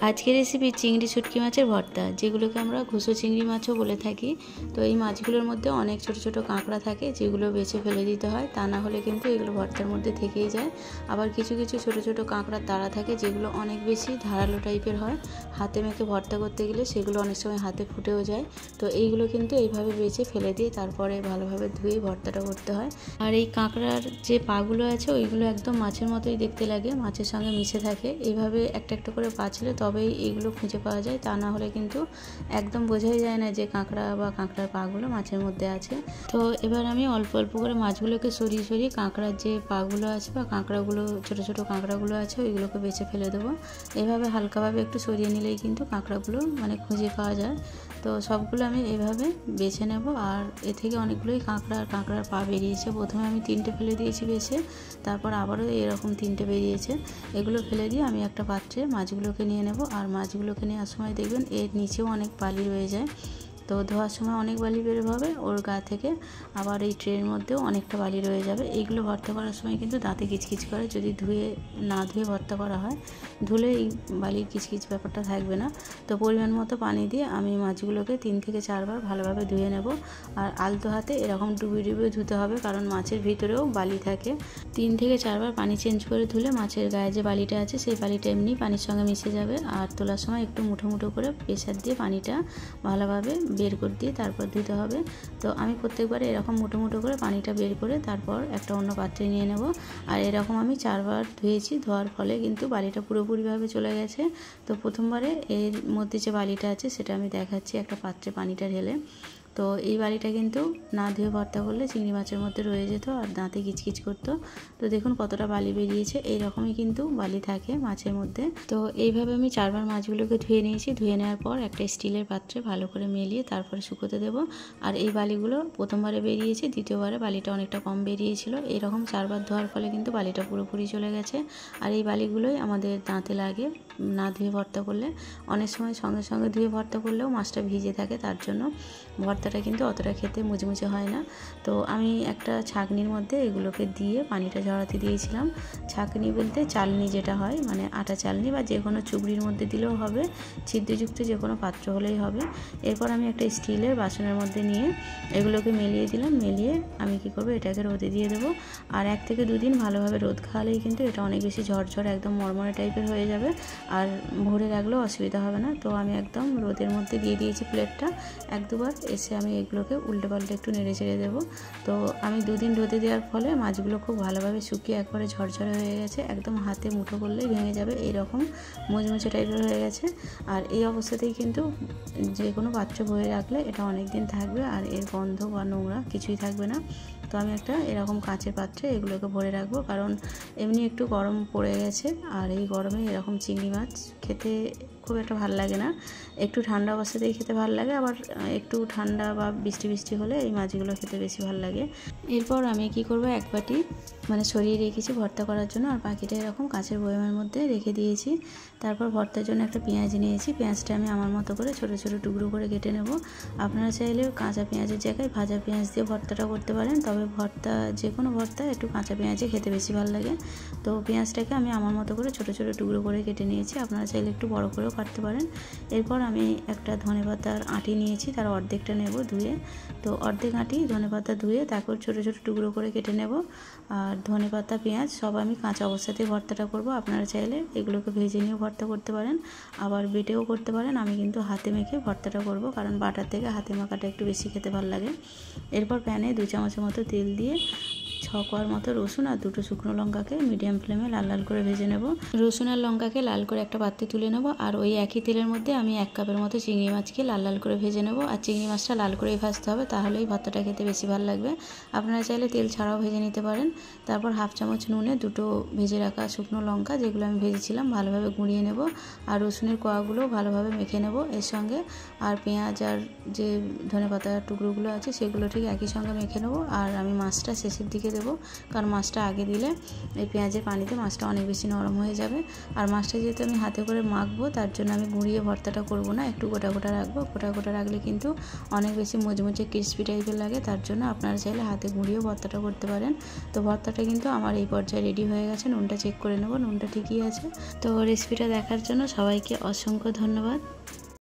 আজকের রেসিপি চিংড়ি শুটকি মাছের ভর্তা, যেগুলোকে আমরা ঘুষো চিংড়ি মাছও বলে থাকি। তো এই মাছগুলোর মধ্যে অনেক ছোট ছোট কাঁকড়া থাকে, যেগুলো বেছে ফেলে দিতে হয়, তা না হলে কিন্তু এগুলো ভর্তার মধ্যে থেকেই যায়। আবার কিছু কিছু ছোট ছোট কাঁকড়ার দাঁড়া থাকে, যেগুলো অনেক বেশি ধারালো টাইপের হয়, হাতে মেখে ভর্তা করতে গেলে সেগুলো অনেক সময় হাতে ফুটেও যায়। তো এইগুলো কিন্তু এইভাবে বেছে ফেলে দিয়ে তারপরে ভালোভাবে ধুয়ে ভর্তাটা করতে হয়। আর এই কাঁকড়ার যে পাগুলো আছে ওইগুলো একদম মাছের মতোই দেখতে লাগে, মাছের সঙ্গে মিশে থাকে। এইভাবে একটা একটা করে পা ছিল তবেই এইগুলো খুঁজে পাওয়া যায়, তা না হলে কিন্তু একদম বোঝাই যায় না যে কাঁকড়া বা কাঁকড়ার পাগুলো মাছের মধ্যে আছে। তো এবার আমি অল্প অল্প করে মাছগুলোকে সরিয়ে সরিয়ে কাঁকড়ার যে পাগুলো আছে বা কাঁকড়াগুলো ছোটো ছোটো কাঁকড়াগুলো আছে ওইগুলোকে বেছে ফেলে দেবো। এভাবে হালকাভাবে একটু সরিয়ে নিলেই কিন্তু কাঁকড়াগুলো খুঁজে পাওয়া যায়। তো সবগুলো আমি এভাবে বেছে নেব। আর এ থেকে অনেকগুলোই কাঁকড়ার পা বেরিয়েছে। প্রথমে আমি 3টে ফেলে দিয়েছি বেছে, তারপর আবারও এরকম 3টে বেরিয়েছে। এগুলো ফেলে দিয়ে আমি একটা পাত্রে মাছগুলোকে নিয়ে নেব। আর মাছগুলোকে নেওয়ার সময় দেখবেন এর নিচেও অনেক বালি রয়ে যায়, তো ধোয়ার সময় অনেক বালি বেরোবে ওর গা থেকে। আবার এই ট্রের মধ্যেও অনেকটা বালি রয়ে যাবে। এইগুলো ভর্তা করার সময় কিন্তু দাঁতে কিচকিচ করে, যদি না ধুয়ে ভর্তা করা হয়। ধুলে এই বালির কিচকিচ ব্যাপারটা থাকবে না। তো পরিমাণ মতো পানি দিয়ে আমি মাছগুলোকে 3 থেকে 4 বার ভালোভাবে ধুয়ে নেব। আর আলতো হাতে এরকম ডুবিয়ে ডুবিয়ে ধুতে হবে, কারণ মাছের ভিতরেও বালি থাকে। 3 থেকে 4 বার পানি চেঞ্জ করে ধুলে মাছের গায়ে যে বালিটা আছে সেই বালিটা এমনি পানির সঙ্গে মিশে যাবে। আর তোলার সময় একটু মুঠো মুঠো করে প্রেসার দিয়ে পানিটা ভালোভাবে বের করে দিয়ে তারপর ধুতে হবে। তো আমি প্রত্যেকবারে এরকম মুঠো মুঠো করে পানিটা বের করে তারপর একটা অন্য পাত্রে নিয়ে নেব। আর এরকম আমি 4 বার ধুয়েছি, ধোয়ার ফলে কিন্তু বালিটা পুরোপুরিভাবে চলে গেছে। তো প্রথমবারে এর মধ্যে যে বালিটা আছে সেটা আমি দেখাচ্ছি একটা পাত্রে পানিটা ঢেলে। তো এই বালিটা কিন্তু না ধুয়ে ভর্তা করলে চিংড়ি মাছের মধ্যে রয়ে যেত আর দাঁতে কিচকিচ করতো। তো দেখুন কতটা বালি বেরিয়েছে, এইরকমই কিন্তু বালি থাকে মাছের মধ্যে। তো এইভাবে আমি 4 বার মাছগুলোকে ধুয়ে নিয়েছি। ধুয়ে নেওয়ার পর একটা স্টিলের পাত্রে ভালো করে মেলিয়ে তারপরে শুকোতে দেবো। আর এই বালিগুলো প্রথমবারে বেরিয়েছে, দ্বিতীয়বারে বালিটা অনেকটা কম বেরিয়েছিল। এরকম 4 বার ধোয়ার ফলে কিন্তু বালিটা পুরোপুরি চলে গেছে। আর এই বালিগুলোই আমাদের দাঁতে লাগে না ধুয়ে ভর্তা করলে। অনেক সময় সঙ্গে সঙ্গে ধুয়ে ভর্তা করলেও মাছটা ভিজে থাকে, তার জন্য ভর্তাটা কিন্তু অতটা খেতে মুচমুচে হয় না। তো আমি একটা ছাঁকনির মধ্যে এগুলোকে দিয়ে পানিটা ঝরাতে দিয়েছিলাম। ছাঁকনি বলতে চালনি যেটা হয়, আটা চালনি বা যে কোনো চুবড়ির মধ্যে দিলেও হবে, ছিদ্রযুক্ত যে কোনো পাত্র হলেই হবে। এরপর আমি একটা স্টিলের বাসনের মধ্যে নিয়ে এগুলোকে মেলিয়ে দিলাম। মেলিয়ে আমি কি করব, এটাকে রোদে দিয়ে দেবো। আর 1 থেকে 2 দিন ভালোভাবে রোদ খাওয়ালেই কিন্তু এটা অনেক বেশি ঝরঝর একদম মরমরে টাইপের হয়ে যাবে। আর ভরে রাখলেও অসুবিধা হবে না। তো আমি একদম রোদের মধ্যে দিয়ে দিয়েছি প্লেটটা। 1-2 বার এসে আমি এগুলোকে উল্টে পাল্টে একটু নেড়ে ছেড়ে দেবো। তো আমি 2 দিন রোদে দেওয়ার ফলে মাছগুলো খুব ভালোভাবে শুকিয়ে একবারে ঝরঝরে হয়ে গেছে, একদম হাতে মুঠো করলেই ভেঙে যাবে, এইরকম মুচমুচে টাইপের হয়ে গেছে। আর এই অবস্থাতেই কিন্তু যে কোনো পাত্রে ভরে রাখলে এটা অনেক দিন থাকবে, আর এর গন্ধ বা নোংরা কিছুই থাকবে না। তো আমি একটা এরকম কাঁচের পাত্রে এগুলোকে ভরে রাখবো, কারণ এমনি একটু গরম পড়ে গেছে। আর এই গরমে এরকম চিংড়ি মাছ খেতে খুব একটা ভালো লাগে না, একটু ঠান্ডা অবস্থাতেই খেতে ভালো লাগে। আবার একটু ঠান্ডা বা বৃষ্টি বৃষ্টি হলে এই মাছগুলো খেতে বেশি ভালো লাগে। এরপর আমি কি করব, এক বাটি সরিয়ে রেখেছি ভর্তা করার জন্য, আর বাকিটা এরকম কাঁচের বয়ামের মধ্যে রেখে দিয়েছি। তারপর ভর্তার জন্য একটা পেঁয়াজ নিয়েছি। পেঁয়াজটা আমি আমার মতো করে ছোটো ছোটো টুকরো করে কেটে নেব। আপনারা চাইলে কাঁচা পেঁয়াজের জায়গায় ভাজা পেঁয়াজ দিয়ে ভর্তাটা করতে পারেন, তবে যে কোনো ভর্তা একটু কাঁচা পেঁয়াজে খেতে বেশি ভালো লাগে। তো পেঁয়াজটাকে আমি আমার মতো করে ছোটো ছোটো টুকরো করে কেটে নিয়েছি, আপনারা চাইলে একটু বড় করেও কাটতে পারেন। এরপর আমি একটা ধনেপাতার আঁটি নিয়েছি, তার অর্ধেকটা নেব ধুয়ে। তো অর্ধেক আঁটি ধনেপাতা ধুয়ে তারপর ছোটো ছোটো টুকরো করে কেটে নেব। আর ধনেপাতা পেঁয়াজ সব আমি কাঁচা অবস্থাতেই ভর্তাটা করব। আপনারা চাইলে এগুলোকে ভেজে নিয়েও ভর্তা করতে পারেন, আবার বেটেও করতে পারেন। আমি কিন্তু হাতে মেখে ভর্তাটা করব, কারণ বাটার থেকে হাতে মাখাটা একটু বেশি খেতে ভালো লাগে। এরপর প্যানে 2 চামচের মতো তেল দিয়ে 6 কোয়ার মতো রসুন আর 2টো শুকনো লঙ্কাকে মিডিয়াম ফ্লেমে লাল লাল করে ভেজে নেব। রসুন আর লঙ্কাকে লাল করে একটা পাত্রে তুলে নেব। আর ওই একই তেলের মধ্যে আমি 1 কাপের মতো চিংড়ি মাছকে লাল লাল করে ভেজে নেব। আর চিংড়ি মাছটা লাল করেই ভাজতে হবে, তাহলেই ভর্তাটা খেতে বেশি ভালো লাগবে। আপনারা চাইলে তেল ছাড়াও ভেজে নিতে পারেন। তারপর 1/2 চামচ নুনে 2টো ভেজে রাখা শুকনো লঙ্কা, যেগুলো আমি ভেজেছিলাম, ভালোভাবে গুঁড়িয়ে নেব। আর রসুনের কোয়াগুলো ভালোভাবে মেখে নেব এর সঙ্গে। আর পেঁয়াজ আর যে ধনেপাতার টুকরোগুলো আছে সেগুলো ঠিক একই সঙ্গে মেখে নেব। আর আমি মাছটা শেষের দিকে দেবো, দেবো, কারণ মাছটা আগে দিলে এই পেঁয়াজের পানিতে মাছটা অনেক বেশি নরম হয়ে যাবে। আর মাছটা যেহেতু আমি হাতে করে মাখবো, তার জন্য আমি গুঁড়িয়ে ভর্তাটা করব না, একটু গোটা গোটা রাখবো। গোটা গোটা রাখলে কিন্তু অনেক বেশি মুচমুচে ক্রিস্পি টাইপের লাগে, তার জন্য আপনারা চাইলে হাতে গুঁড়িয়েও ভর্তাটা করতে পারেন। তো ভর্তাটা কিন্তু আমার এই পর্যায়ে রেডি হয়ে গেছে। নুনটা চেক করে নেব, নুনটা ঠিকই আছে। তো রেসিপিটা দেখার জন্য সবাইকে অসংখ্য ধন্যবাদ।